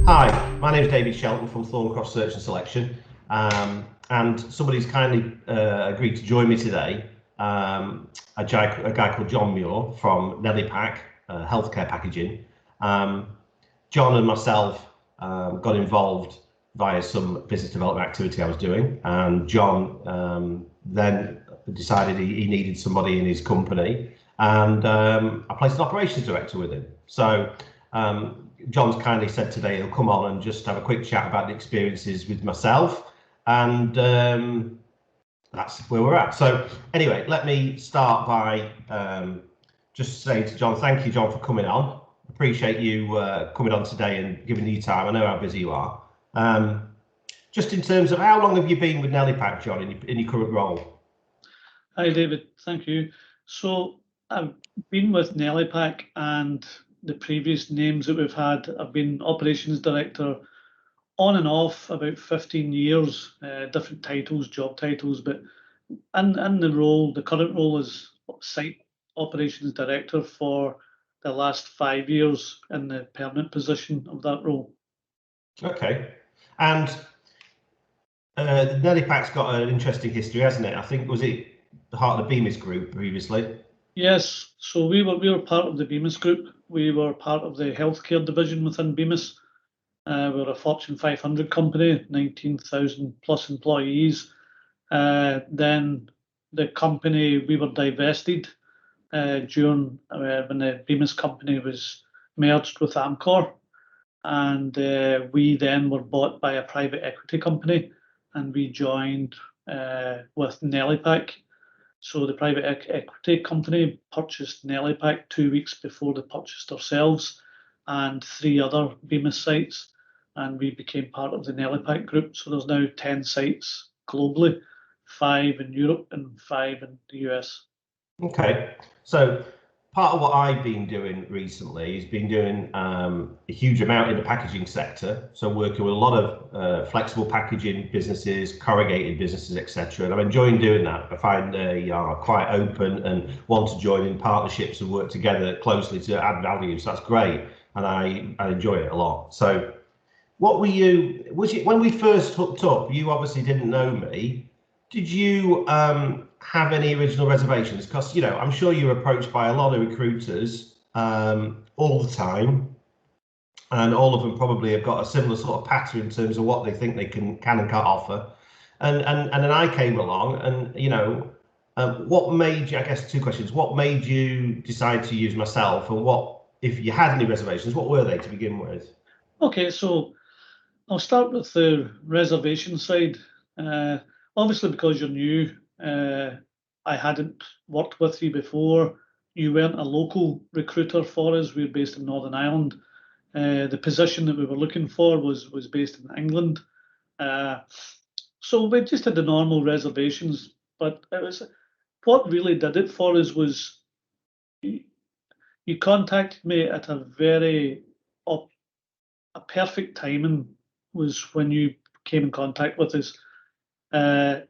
Hi, my name is David Shelton from Thorncross Search and Selection, and somebody's kindly agreed to join me today. A guy called John Muir from Nellypack Healthcare Packaging. John and myself got involved via some business development activity I was doing, and John then decided he needed somebody in his company, and I placed an operations director with him. So John's kindly said today he'll come on and just have a quick chat about the experiences with myself, and that's where we're at. So anyway, let me start by just saying to John, thank you, John, for coming on. Appreciate you coming on today and giving you time. I know how busy you are. Just in terms of how long have you been with Nellypack, John, in your current role? Hi, David. Thank you. So I've been with Nellypack, and the previous names that we've had, I've been operations director on and off about 15 years, different titles, job titles, but in the current role is site operations director for the last 5 years in the permanent position of that role. Okay. And Nellypack's got an interesting history, hasn't it? I think, was it the heart of the Bemis Group previously? Yes, so we were part of the Bemis Group. We were part of the healthcare division within Bemis. We're a Fortune 500 company, 19,000 plus employees. Then the company, we were divested during when the Bemis company was merged with Amcor, and we then were bought by a private equity company, and we joined with Nellypack. So the private equity company purchased Nellypack 2 weeks before they purchased ourselves and 3 other Bemis sites, and we became part of the Nellypack group. So there's now 10 sites globally, 5 in Europe and 5 in the US. Okay, so part of what I've been doing recently is been doing a huge amount in the packaging sector. So working with a lot of flexible packaging businesses, corrugated businesses, etc. And I'm enjoying doing that. I find they are quite open and want to join in partnerships and work together closely to add value. So that's great, and I enjoy it a lot. So what were you, when we first hooked up, you obviously didn't know me. Did you have any original reservations? Because, you know, I'm sure you're approached by a lot of recruiters all the time, and all of them probably have got a similar sort of pattern in terms of what they think they can and can't offer. And then I came along, and, you know, what made you, I guess 2 questions, what made you decide to use myself, and what, if you had any reservations, what were they to begin with? Okay, so I'll start with the reservation side. Obviously, because you're new, I hadn't worked with you before. You weren't a local recruiter for us. We're based in Northern Ireland. The position that we were looking for was based in England. So we just had the normal reservations, but it was what really did it for us was you contacted me at a very a perfect timing was when you came in contact with us.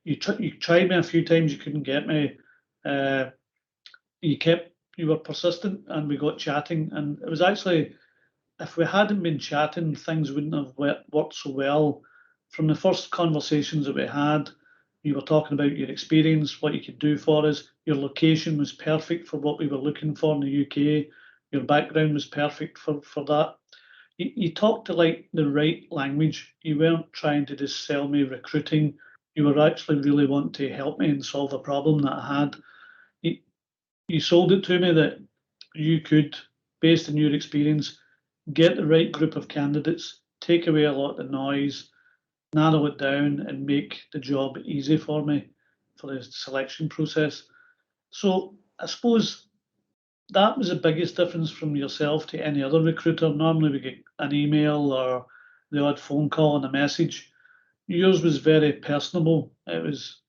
You tried me a few times, you couldn't get me. You were persistent, and we got chatting, and it was actually, if we hadn't been chatting, things wouldn't have worked so well. From the first conversations that we had, you were talking about your experience, what you could do for us. Your location was perfect for what we were looking for in the UK. Your background was perfect for that. You talked to like the right language. You weren't trying to just sell me recruiting. You were actually really wanting to help me and solve a problem that I had. You sold it to me that you could, based on your experience, get the right group of candidates, take away a lot of the noise, narrow it down, and make the job easy for me for the selection process. So I suppose that was the biggest difference from yourself to any other recruiter. Normally we get an email or the odd phone call and a message. Yours was very personable. It was,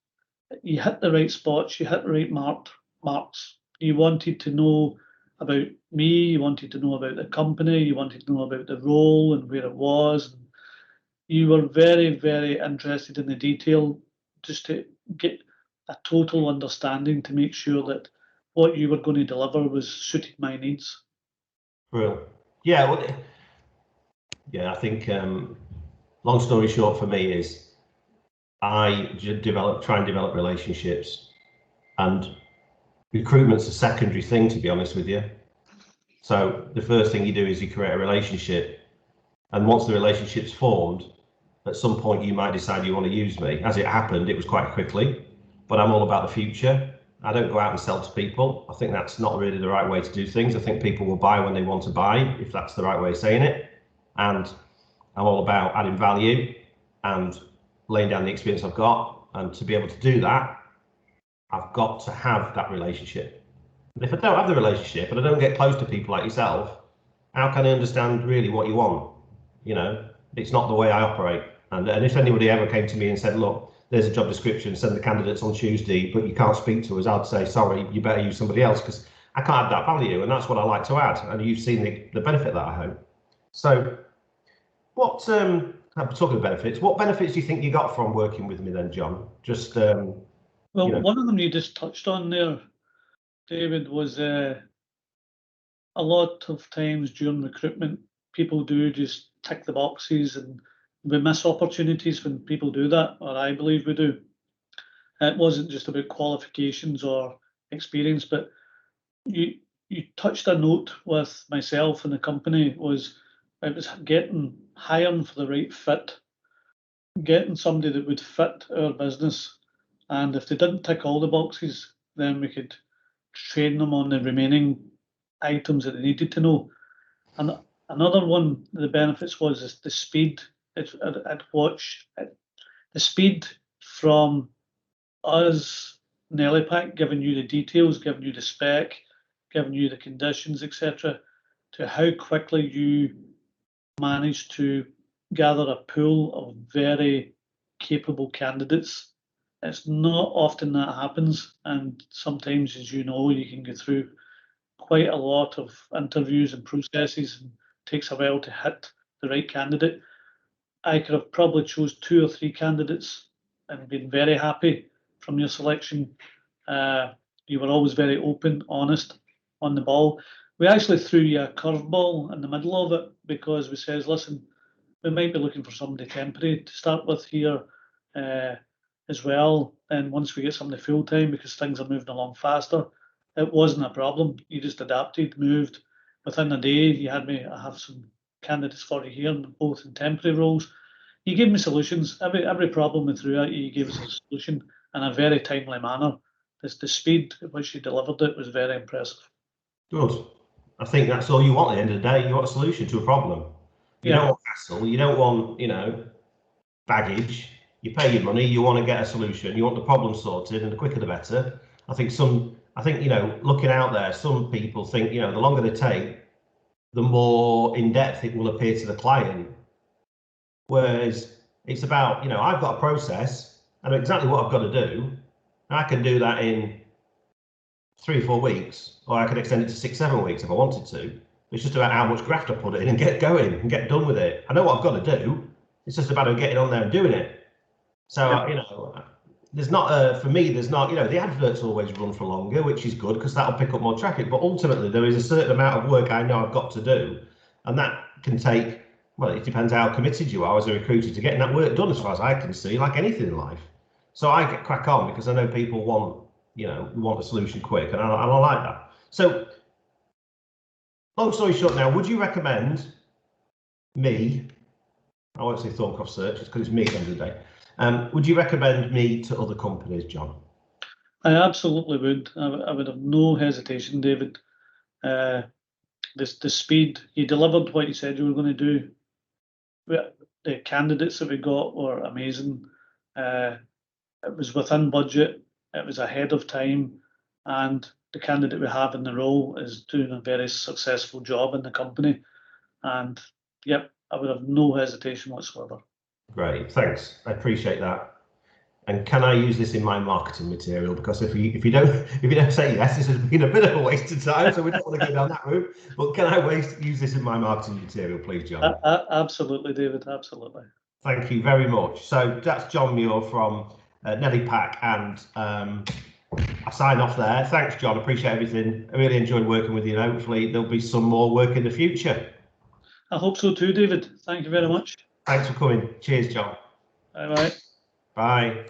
you hit the right spots, you hit the right marks. You wanted to know about me, you wanted to know about the company, you wanted to know about the role and where it was. You were very, very interested in the detail, just to get a total understanding to make sure that what you were going to deliver was suited my needs. Brilliant. Yeah, well, yeah, I think long story short for me is I try and develop relationships, and recruitment's a secondary thing, to be honest with you. So the first thing you do is you create a relationship, and once the relationship's formed, at some point you might decide you want to use me. As it happened, it was quite quickly, but I'm all about the future. I don't go out and sell to people. I think that's not really the right way to do things. I think people will buy when they want to buy, if that's the right way of saying it. And I'm all about adding value and laying down the experience I've got. And to be able to do that, I've got to have that relationship. And if I don't have the relationship and I don't get close to people like yourself, how can I understand really what you want? You know, it's not the way I operate. And if anybody ever came to me and said, look, there's a job description, send the candidates on Tuesday, but you can't speak to us, I'd say, sorry, you better use somebody else, because I can't add that value. And that's what I like to add. And you've seen the benefit that I hope. So what, I'm talking of benefits, what benefits do you think you got from working with me then, John? Just, Well, you know. one of them you just touched on there, David, was a lot of times during recruitment, people do just tick the boxes, and we miss opportunities when people do that, or I believe we do. It wasn't just about qualifications or experience, but you touched a note with myself and the company was it was hiring for the right fit, getting somebody that would fit our business. And if they didn't tick all the boxes, then we could train them on the remaining items that they needed to know. And another one of the benefits was the speed. The speed from us, Nellypack, giving you the details, giving you the spec, giving you the conditions, etc., to how quickly you manage to gather a pool of very capable candidates. It's not often that happens, and sometimes, as you know, you can go through quite a lot of interviews and processes, and it takes a while to hit the right candidate. I could have probably chose 2 or 3 candidates and been very happy from your selection. You were always very open, honest, on the ball. We actually threw you a curveball in the middle of it because we says, listen, we might be looking for somebody temporary to start with here as well. And once we get somebody full time, because things are moving along faster, it wasn't a problem. You just adapted, moved. Within a day, you had me. I have some candidates for you here, both in temporary roles. You gave me solutions. Every problem we threw at you, you gave us a solution in a very timely manner. The speed at which you delivered it was very impressive. Good. I think that's all you want at the end of the day. You want a solution to a problem. You don't want hassle. You don't want, you know, baggage. You pay your money. You want to get a solution. You want the problem sorted, and the quicker the better. I think, you know, looking out there, some people think, you know, the longer they take, the more in depth it will appear to the client. Whereas it's about, you know, I've got a process. I know exactly what I've got to do. I can do that in 3 or 4 weeks, or I could extend it to 6, 7 weeks if I wanted to. It's just about how much graft I put in and get going and get done with it. I know what I've got to do. It's just about getting on there and doing it. So, you know, there's not, for me, there's not, you know, the adverts always run for longer, which is good because that'll pick up more traffic. But ultimately, there is a certain amount of work I know I've got to do. And that can take, well, it depends how committed you are as a recruiter to getting that work done, as far as I can see, like anything in life. So I get crack on because I know people want, you know, want a solution quick, and I like that. So, long story short now, would you recommend me, I won't say Thorncroft Search, because it's me at the end of the day, would you recommend me to other companies, John? I absolutely would. I would have no hesitation, David. The speed, you delivered what you said you were going to do. The candidates that we got were amazing. It was within budget. It was ahead of time, and the candidate we have in the role is doing a very successful job in the company. And yep, I would have no hesitation whatsoever. Great, thanks. I appreciate that. And can I use this in my marketing material? Because if you don't say yes, this has been a bit of a waste of time. So we don't want to go down that route. But can I use this in my marketing material, please, John? Absolutely, David. Absolutely. Thank you very much. So that's John Muir from Nellypack and I sign off there. Thanks, John. Appreciate everything. I really enjoyed working with you, and hopefully there'll be some more work in the future. I hope so too, David. Thank you very much. Thanks for coming. Cheers, John. Bye bye. Bye.